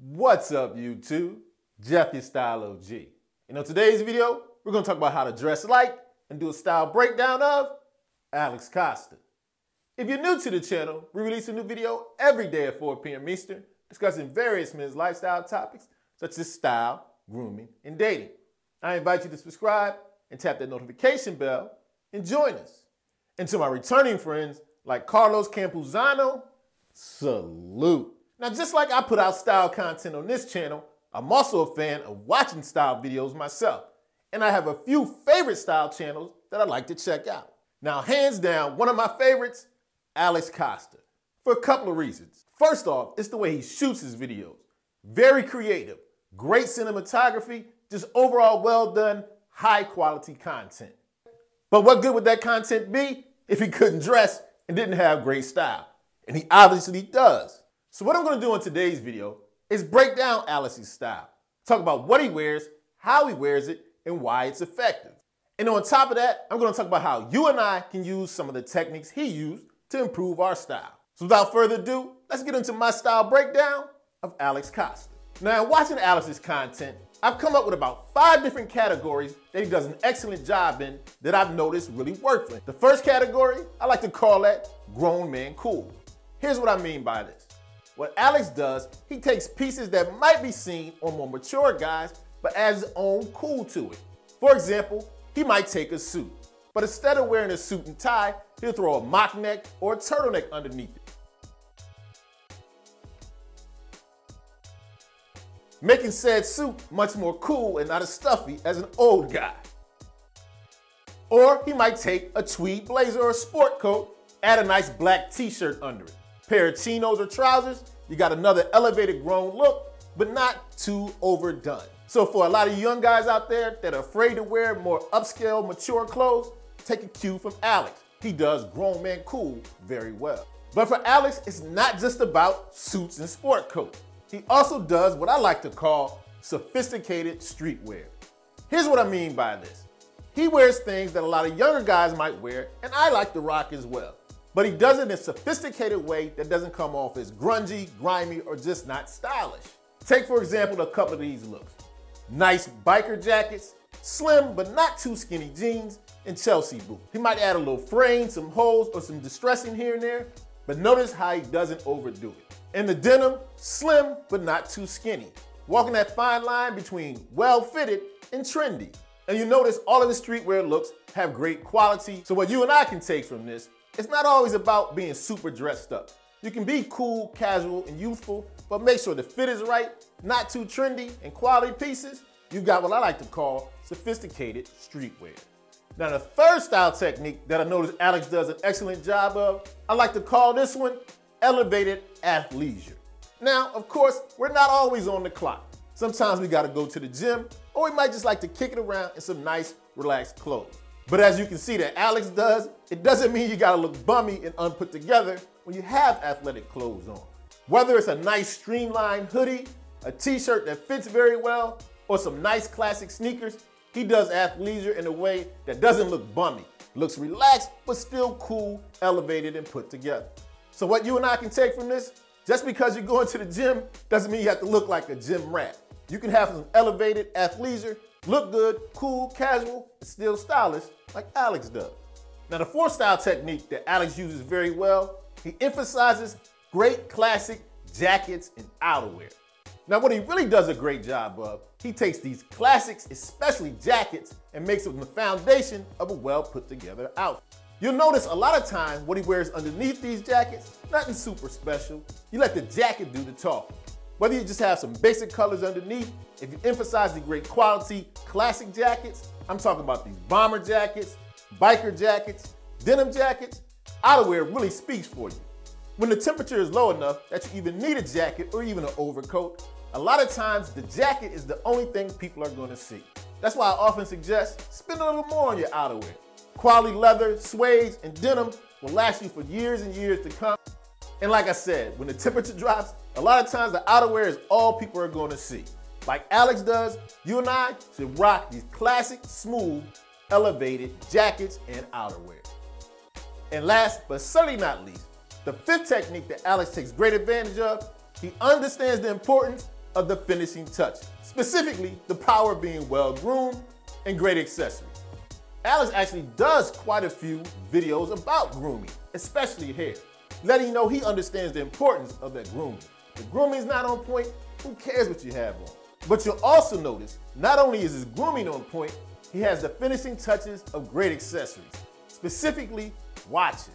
What's up, YouTube? Jeff, your Style O.G. In today's video, we're going to talk about how to dress like and do a style breakdown of Alex Costa. If you're new to the channel, we release a new video every day at 4 p.m. Eastern discussing various men's lifestyle topics such as style, grooming, and dating. I invite you to subscribe and tap that notification bell and join us. And to my returning friends like Carlos Campuzano, salute. Now, just like I put out style content on this channel, I'm also a fan of watching style videos myself. And I have a few favorite style channels that I like to check out. Now, hands down, one of my favorites, Alex Costa, for a couple of reasons. First off, it's the way he shoots his videos. Very creative, great cinematography, just overall well done, high quality content. But what good would that content be if he couldn't dress and didn't have great style? And he obviously does. So what I'm going to do in today's video is break down Alex's style, talk about what he wears, how he wears it, and why it's effective. And on top of that, I'm going to talk about how you and I can use some of the techniques he used to improve our style. So without further ado, let's get into my style breakdown of Alex Costa. Now, in watching Alex's content, I've come up with about 5 different categories that he does an excellent job in that I've noticed really work for him. The first category, I like to call that grown man cool. Here's what I mean by this. What Alex does, he takes pieces that might be seen on more mature guys, but adds his own cool to it. For example, he might take a suit, but instead of wearing a suit and tie, he'll throw a mock neck or a turtleneck underneath it, making said suit much more cool and not as stuffy as an old guy. Or he might take a tweed blazer or a sport coat, add a nice black t-shirt under it. Pair of chinos or trousers, you got another elevated grown look, but not too overdone. So for a lot of young guys out there that are afraid to wear more upscale, mature clothes, take a cue from Alex. He does grown man cool very well. But for Alex, it's not just about suits and sport coats. He also does what I like to call sophisticated streetwear. Here's what I mean by this. He wears things that a lot of younger guys might wear, and I like to rock as well. But he does it in a sophisticated way that doesn't come off as grungy, grimy, or just not stylish. Take, for example, a couple of these looks. Nice biker jackets, slim but not too skinny jeans, and Chelsea boots. He might add a little fraying, some holes, or some distressing here and there, but notice how he doesn't overdo it. In the denim, slim but not too skinny, walking that fine line between well-fitted and trendy. And you notice all of the streetwear looks have great quality, so what you and I can take from this, it's not always about being super dressed up. You can be cool, casual, and youthful, but make sure the fit is right, not too trendy, and quality pieces. You got what I like to call sophisticated streetwear. Now, the third style technique that I noticed Alex does an excellent job of, I like to call this one elevated athleisure. Now, of course, we're not always on the clock. Sometimes we gotta go to the gym, or we might just like to kick it around in some nice, relaxed clothes. But as you can see that Alex does, it doesn't mean you gotta look bummy and unput together when you have athletic clothes on. Whether it's a nice streamlined hoodie, a t-shirt that fits very well, or some nice classic sneakers, he does athleisure in a way that doesn't look bummy. Looks relaxed, but still cool, elevated, and put together. So what you and I can take from this, just because you're going to the gym doesn't mean you have to look like a gym rat. You can have some elevated athleisure, look good, cool, casual, and still stylish like Alex does. Now, the fourth style technique that Alex uses very well, he emphasizes great classic jackets and outerwear. Now, what he really does a great job of, he takes these classics, especially jackets, and makes them the foundation of a well put together outfit. You'll notice a lot of times what he wears underneath these jackets, nothing super special. You let the jacket do the talking. Whether you just have some basic colors underneath, if you emphasize the great quality classic jackets, I'm talking about these bomber jackets, biker jackets, denim jackets, outerwear really speaks for you. When the temperature is low enough that you even need a jacket or even an overcoat, a lot of times the jacket is the only thing people are gonna see. That's why I often suggest spend a little more on your outerwear. Quality leather, suede, and denim will last you for years and years to come. And like I said, when the temperature drops, a lot of times the outerwear is all people are going to see. Like Alex does, you and I should rock these classic, smooth, elevated jackets and outerwear. And last but certainly not least, the fifth technique that Alex takes great advantage of, he understands the importance of the finishing touch, specifically the power of being well-groomed and great accessories. Alex actually does quite a few videos about grooming, especially hair, letting you know he understands the importance of that grooming. If grooming is not on point, who cares what you have on? But you'll also notice, not only is his grooming on point, he has the finishing touches of great accessories, specifically watches.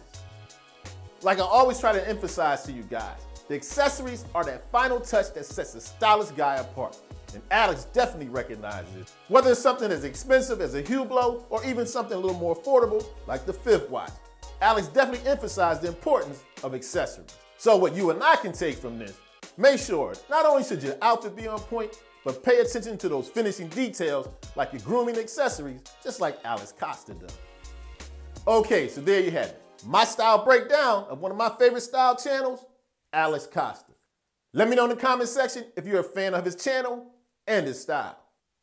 Like I always try to emphasize to you guys, the accessories are that final touch that sets a stylish guy apart. And Alex definitely recognizes it. Whether it's something as expensive as a Hublot or even something a little more affordable like the fifth watch, Alex definitely emphasized the importance of accessories. So what you and I can take from this, make sure not only should your outfit be on point, but pay attention to those finishing details like your grooming accessories, just like Alex Costa does. Okay, so there you have it. My style breakdown of one of my favorite style channels, Alex Costa. Let me know in the comment section if you're a fan of his channel and his style.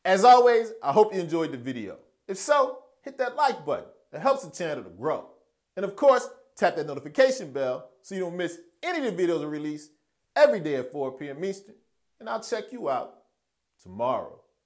As always, I hope you enjoyed the video. If so, hit that like button. It helps the channel to grow. And of course, tap that notification bell so you don't miss any of the videos I release every day at 4 p.m. Eastern. And I'll check you out tomorrow.